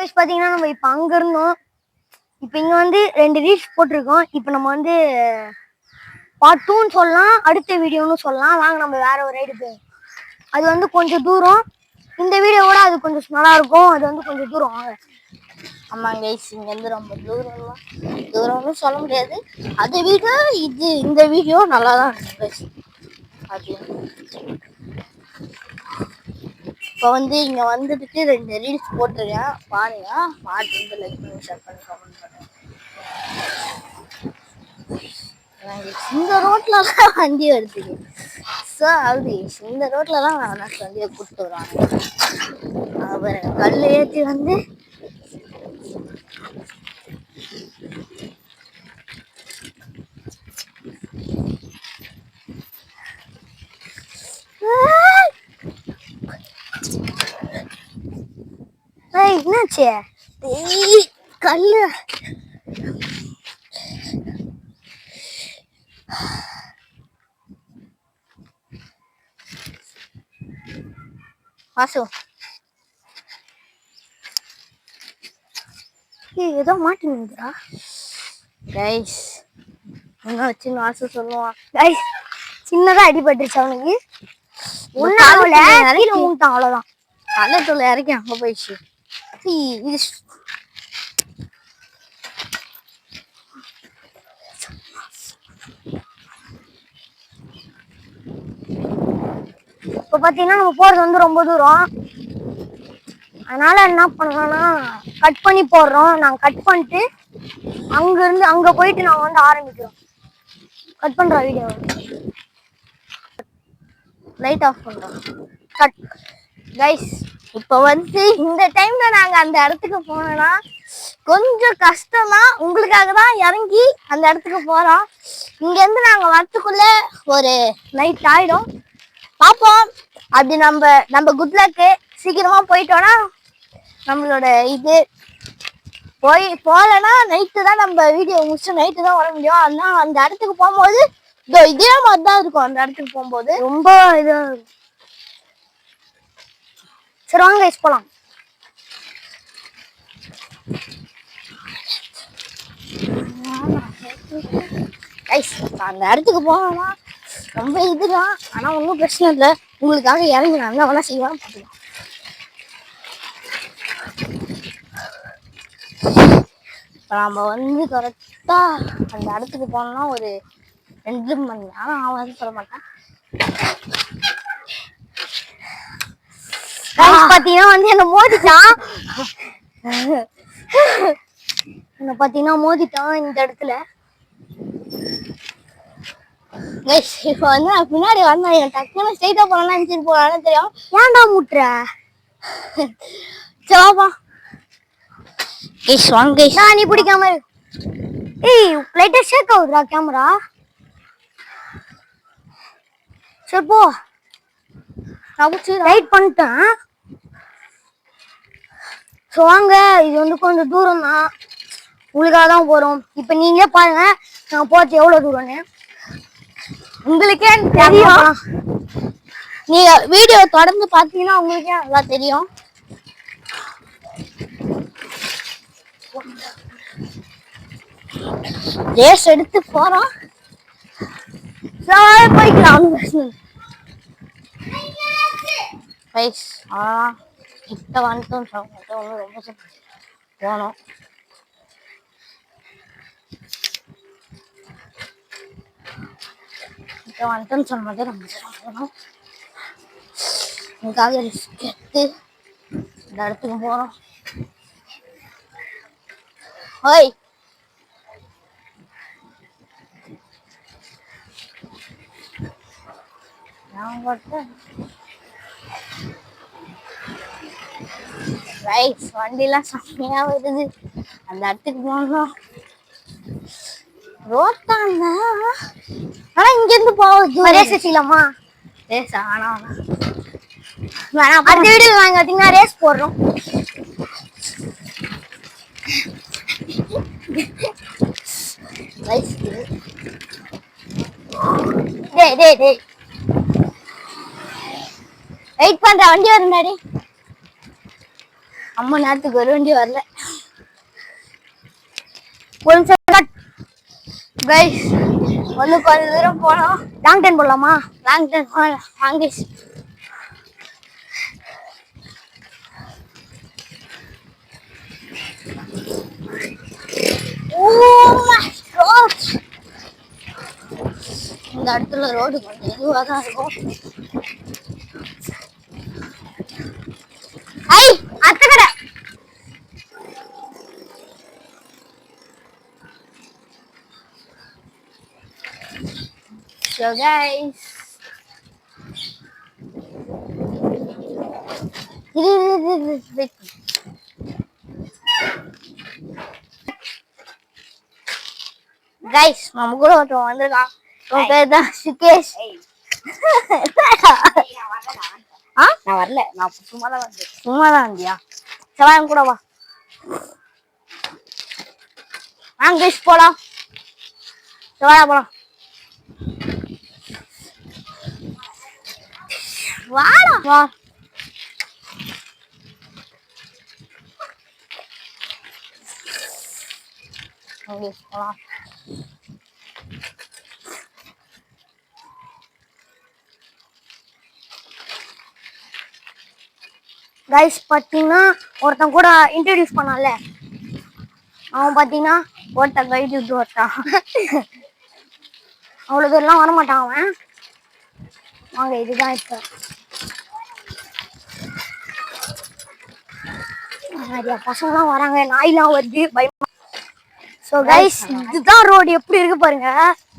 Guys பாத்தீங்கன்னா நம்ம இப்ப அங்க இருந்தோம். இப்ப இங்க வந்து 2 ரீல்ஸ் போட்டிருக்கோம். இப்ப நம்ம வந்து பார்ட் 2ன்னு சொல்லலாம், அடுத்த வீடியோன்னு சொல்லலாம். வாங்க நம்ம வேற ஒரு ரைடு போவோம். அது வந்து கொஞ்சம் தூரம். இந்த வீடியோவோட அது கொஞ்சம் நல்லா இருக்கும். அது வந்து கொஞ்சம் தூரம். வாங்க. ஆமாங்க கைஸ், இங்க இருந்து ரொம்ப தூரம்னு சொல்ல முடியாது. அதை விட இந்த வீடியோ நல்லா தான் இருக்கு. இப்போ வந்து இங்க வந்துட்டு 2 ரீல்ஸ் போட்டிருக்கேன், பாருங்க. பார்த்து லைக் பண்ணி ஷேர் பண்ணி கமெண்ட் பண்ணுங்க. இந்த ரோட்லலாம் வண்டி வருது. ஸோ அது இந்த ரோட்லலாம் வண்டியை கூப்பிட்டு வருவாங்க. பாருங்க, கல் ஏற்றி வந்து என்னாச்சு? கல்லு வாசு ஏதோ மாட்டினுக்குறா. கைஸ் என்ன வச்சு வாசு சொல்லுவான். கைஸ் சின்னதா அடிபட்டுருச்சு அவனுக்கு. கீழே ஊட்டான், அவ்வளவுதான். கள்ளத்தூள் இறக்கி அங்க போயிடுச்சு. இப்ப பாத்தீங்கன்னா நம்ம போறது வந்து ரொம்ப தூரம். அதனால என்ன பண்ணலாம்னா கட் பண்ணி போடுறோம். நாங்க கட் பண்ணிட்டு அங்க இருந்து அங்க போயிட்டு நாங்க வந்து ஆரம்பிக்கிறோம். கட் பண்ற வீடியோ லைட் ஆஃப் பண்றோம். கட். கைஸ் இப்போ வந்து இந்த டைம்ல நாங்க அந்த இடத்துக்கு போனோம்னா கொஞ்சம் கஷ்டம் தான். உங்களுக்காக தான் இறங்கி அந்த இடத்துக்கு போறோம். இங்க இருந்து நாங்க வரத்துக்குள்ள ஒரு நைட் ஆயிடும். பார்ப்போம். அப்படி நம்ம குட் லக்கு. சீக்கிரமா போயிட்டோம்னா நம்மளோட போகலன்னா நைட்டு தான் நம்ம வீடியோ முடிச்சு நைட்டு தான் வர முடியும். அதனால அந்த இடத்துக்கு போகும்போது இதே மாதிரி தான் இருக்கும். அந்த இடத்துக்கு போகும்போது ரொம்ப இது. சரி வாங்க கைஸ் போலாம். கைஸ் அந்த இடத்துக்கு போகலாம் ரொம்ப இதுதான். ஆனா ஒன்றும் பிரச்சனை இல்லை. உங்களுக்காக இறங்கி நான் என்ன வேணா செய்யலாம் பார்த்துக்கலாம். இப்போ நம்ம வந்து கரெக்டா அந்த இடத்துக்கு போனோம்னா ஒரு 2 மணி நேரம் ஆகாதுன்னு சொல்ல மாட்டேன். பாத்தீங்கன்னா வந்து என்ன மோதிட்டான். என்ன பாத்தீங்கன்னா மோதிட்டான் இந்த இடத்துல. இப்போ வந்து நான் பின்னாடி வந்தேன். என் டக்குன்னு ஸ்ட்ரைட்டா போனா நினைச்சிட்டு போனாலும் தெரியும். ஏன்டா முட்டுற? சவாப்பா வாங்க. நீ பிடிக்காம லைட்டா ஷேக் ஆகுதுடா கேமரா. சரி போ. ரைட் பண்ணிட்டேன். ஸோ வாங்க, இது வந்து கொஞ்சம் தூரம் தான். உங்களுக்காக தான் போறோம். இப்ப நீங்களே பாருங்க நாங்க போறது எவ்வளவு தூரம்னு. உங்களுக்கே தெரியும். நீங்க வீடியோ தொடர்ந்து பாத்தீங்கன்னா உங்களுக்கே நல்லா தெரியும். ரேஸ் எடுத்து போறோம். போய்க்கலாம். கிட்ட வந்துட்டோம். ரொம்ப போனோம். வந்துட்டோன்னு சொன்னதே ரொம்ப போனோம். உங்களுக்காக ரிஸ்க் எடுத்து இந்த இடத்துக்கு போறோம். ஓய் வண்டிலாம் செம்மையா வருது. அந்த இடத்துக்கு போனோம். ரோட்டாங்க. ஆனா இங்க இருந்து போகுது. ரேஸ் வச்சுக்கலாமா? ரேஸ் ஆனா அடுத்த வீடியோ நாங்க பாத்தீங்கன்னா ரேஸ் போடுறோம். வெயிட் பண்ற வண்டி வருந்தாடி. அம்மா நேரத்துக்கு வர வேண்டிய வரல. ஒரு நிமிஷம் கைஸ் வந்து கொஞ்ச தூரம் போனோம். லாங் டைம் போடலாமா? லாங் டைம் வாங்க. இந்த இடத்துல ரோடு கொஞ்சம் இதுவாக தான் இருக்கும். ஐ அத்தக்கடை. So guys, guys, நம்ம கூட ஒருத்தன் வந்திருக்கான். உன் பேர் தான் சுகேஷ். நான் வரல, நான் சும்மா தான் வந்தேன். சும்மாதான் வந்தியா? சவாயம் கூட வா. வாங்க guys போலாம். சவாயா போலாம். வாடா வா. வாங்க போலாம். கைஸ் பாத்தீங்கன்னா ஒருத்தன் கூட இன்ட்ரடியூஸ் பண்ணான்ல, அவன் பாத்தீங்கன்னா ஒருத்தன் கைட்டு விட்டு ஒருத்தான். அவ்வளவு தூரம்லாம் வரமாட்டான் அவன். வாங்க இதுதான் இப்ப நிறைய பசங்கலாம் வராங்க, நாயெல்லாம் வருது பயமா. ஸோ கைஸ் இதுதான் ரோடு எப்படி இருக்கு பாருங்க.